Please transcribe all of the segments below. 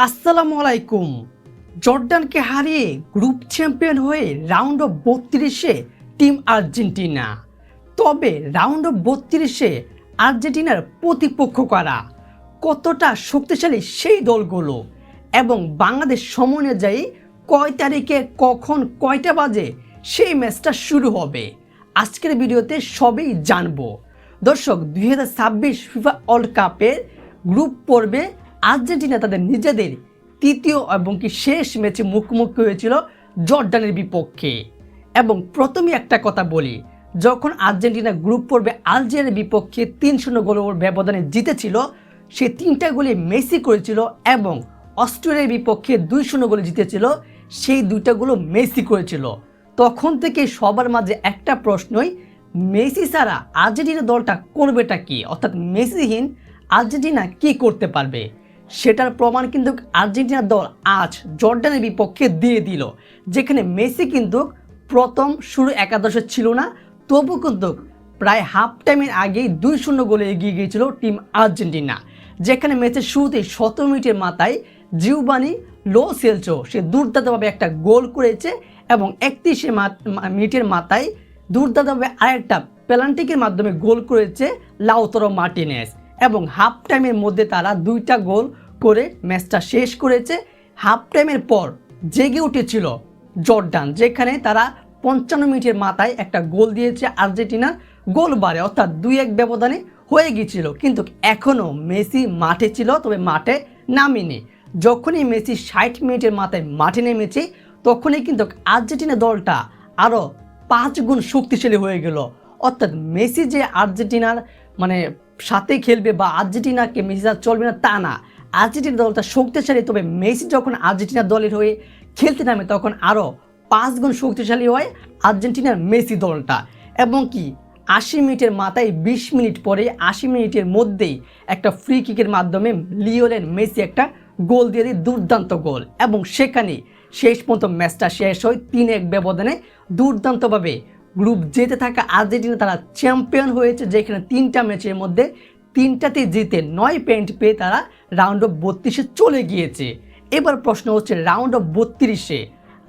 আসসালামু আলাইকুম। জর্ডানকে হারিয়ে গ্রুপ চ্যাম্পিয়ন হয়ে রাউন্ড অফ 32-এ টিম আর্জেন্টিনা। তবে রাউন্ড অফ 32-এ আর্জেন্টিনার প্রতিপক্ষ কারা, কতটা শক্তিশালী সেই দলগুলো এবং বাংলাদেশ সময় অনুযায়ী কয় তারিখে কখন কয়টা বাজে সেই ম্যাচটা শুরু হবে, আজকের ভিডিওতে সবই জানবো। দর্শক, 2026 ফিফা ওয়ার্ল্ড কাপের গ্রুপ পর্বে আর্জেন্টিনা তাদের নিজেদের তৃতীয় এবং শেষ ম্যাচে মুখোমুখি হয়েছিল জর্ডানের বিপক্ষে। এবং প্রথমে একটা কথা বলি, যখন আর্জেন্টিনা গ্রুপ পর্বে আলজেরিয়ার বিপক্ষে 3-0 গোলের ব্যবধানে জিতেছিল, সেই 3টা গোলে মেসি করেছিল এবং অস্ট্রেলিয়ার বিপক্ষে 2-0 গোলে জিতেছিল, সেই 2টা গোল মেসি করেছিল। তখন থেকে সবার মাঝে একটা প্রশ্নই, মেসি ছাড়া আর্জেন্টিনা দলটা করবেটা কি, অর্থাৎ মেসিহীন আর্জেন্টিনা কি করতে পারবে। সেটার প্রমাণ কিন্তু আর্জেন্টিনা দল আজ জর্ডানের বিপক্ষে দিয়ে দিল, যেখানে মেসি কিন্তু প্রথম শুরু একাদশে ছিল না, তবু কিন্তু প্রায় হাফ টাইমের আগেই 2-0 গোলে এগিয়ে গিয়েছিল টিম আর্জেন্টিনা। যেখানে ম্যাচের শুরুতেই 17 মিনিটের মাথায় জিওভানি লো সেলসো সে দুর্দান্তভাবে একটা গোল করেছে এবং 31 মিনিটের মাথায় দুর্দান্তভাবে আরেকটা পেনাল্টির মাধ্যমে গোল করেছে লাউতারো মার্টিনেজ। এবং হাফ টাইমের মধ্যে তারা 2টা গোল করে ম্যাচটা শেষ করেছে। হাফ টাইমের পর জেগে উঠেছিল জর্ডান, যেখানে তারা 55 মিনিটের মাথায় একটা গোল দিয়েছে আর্জেন্টিনার গোল বারে, অর্থাৎ 2-1 ব্যবধানে হয়ে গিয়েছিল। কিন্তু এখনও মেসি মাঠে ছিল, তবে মাঠে নামেনি। যখনই মেসি 60 মিনিটের মাথায় মাঠে নেমেছে, তখনই কিন্তু আর্জেন্টিনা দলটা আরও 5 গুণ শক্তিশালী হয়ে গেল। অর্থাৎ মেসি যে আর্জেন্টিনার সাথে খেলবে বা আর্জেন্টিনাকে মেসি আর চলবে না তা না, আর্জেন্টিনা দলটা শক্তিশালী। তবে মেসি যখন আর্জেন্টিনা দলের হয়ে খেলতে নামে তখন আরও 5 গুণ শক্তিশালী হয় আর্জেন্টিনার মেসি দলটা। এবং 80 মিনিটের মাথায় 20 মিনিট পরে 80 মিনিটের মধ্যেই একটা ফ্রি কিকের মাধ্যমে লিওনেল মেসি একটা গোল দিয়ে দেয়, দুর্দান্ত গোল। এবং সেখানে শেষ পর্যন্ত ম্যাচটা শেষ হয় 3-1 ব্যবধানে। দুর্দান্তভাবে গ্রুপ যেতে থাকা আর্জেন্টিনা তারা চ্যাম্পিয়ন হয়েছে, যেখানে 3টা ম্যাচের মধ্যে 3টাতে জিতে 9 পয়েন্ট পেয়ে তারা রাউন্ড অফ 32-এ চলে গিয়েছে। এবার প্রশ্ন হচ্ছে, রাউন্ড অফ 32-এ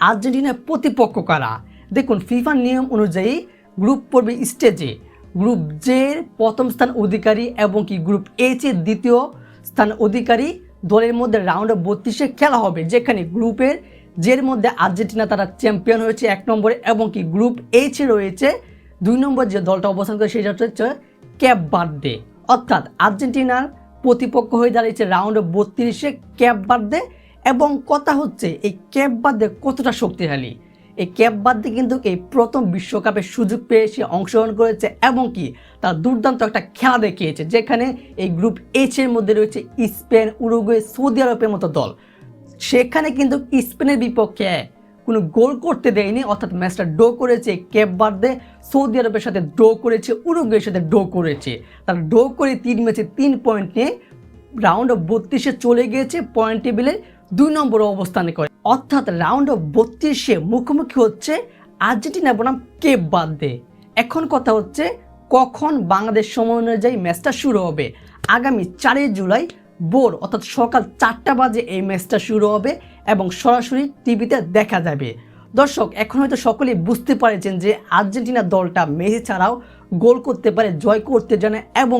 আর্জেন্টিনার প্রতিপক্ষ কারা। দেখুন, ফিফার নিয়ম অনুযায়ী গ্রুপ পর্বে স্টেজে গ্রুপ জের প্রথম স্থান অধিকারী এবং গ্রুপ এইচ এর দ্বিতীয় স্থান অধিকারী দলের মধ্যে রাউন্ড অফ 32-এ খেলা হবে। যেখানে গ্রুপের জের মধ্যে আর্জেন্টিনা তারা চ্যাম্পিয়ন হয়েছে 1 নম্বরে, এবং গ্রুপ এইচে রয়েছে 2 নম্বর যে দলটা অবস্থান করে সেটা হচ্ছে ক্যাপ ভার্দে। অর্থাৎ আর্জেন্টিনার প্রতিপক্ষ হয়ে দাঁড়িয়েছে রাউন্ড অফ 32-এ ক্যাপ ভার্দে। এবং কথা হচ্ছে, এই ক্যাপ ভার্দে কতটা শক্তিশালী। এই ক্যাপ ভার্দে কিন্তু এই প্রথম বিশ্বকাপের সুযোগ পেয়ে সে অংশগ্রহণ করেছে এবং তার দুর্দান্ত একটা খেলা দেখিয়েছে। যেখানে এই গ্রুপ এইচের মধ্যে রয়েছে স্পেন, উরুগুয়ে, সৌদি আরবের মতো দল। সেখানে কিন্তু স্পেনের বিপক্ষে কোনো গোল করতে দেয়নি, অর্থাৎ ম্যাচটা ড্র করেছে ক্যাপ ভার্দে। সৌদি আরবের সাথে ড্র করেছে, উরুগুয়ের সাথে ড্র করেছে। তারা ড্র করে 3 ম্যাচে 3 পয়েন্ট নিয়ে রাউন্ড অফ 32-এ চলে গিয়েছে, পয়েন্ট টেবিলের 2 নম্বরে অবস্থানে করে। অর্থাৎ রাউন্ড অফ 32-এ মুখোমুখি হচ্ছে আর্জেন্টিনা বনাম ক্যাপ ভার্দে। এখন কথা হচ্ছে, কখন বাংলাদেশ সময় অনুযায়ী ম্যাচটা শুরু হবে। আগামী 4 জুলাই ভোর অর্থাৎ সকাল 4টা বাজে এই ম্যাচটা শুরু হবে এবং সরাসরি টিভিতে দেখা যাবে। দর্শক, এখন হয়তো সকলেই বুঝতে পারছেন যে আর্জেন্টিনা দলটা মেসি ছাড়াও গোল করতে পারে, জয় করতে জানে। এবং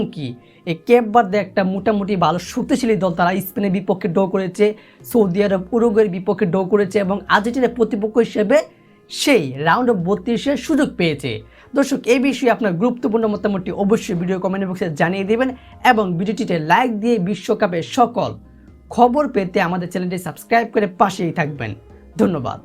এই ক্যাপ ভার্দে একটা মোটামুটি ভালো শক্তিশালী দল। তারা স্পেনের বিপক্ষে ড্র করেছে, সৌদি আরব, উরুগুয়ের বিপক্ষে ড্র করেছে এবং আর্জেন্টিনার প্রতিপক্ষ হিসেবে সেই রাউন্ড অফ 32-এর সুযোগ পেয়েছে। দর্শক, এই বিষয়ে আপনার গুরুত্বপূর্ণ মতামতটি অবশ্যই ভিডিও কমেন্ট বক্সে জানিয়ে দেবেন এবং ভিডিওটিতে লাইক দিয়ে বিশ্বকাপের সকল খবর পেতে আমাদের চ্যানেলটি সাবস্ক্রাইব করে পাশেই থাকবেন। ধন্যবাদ।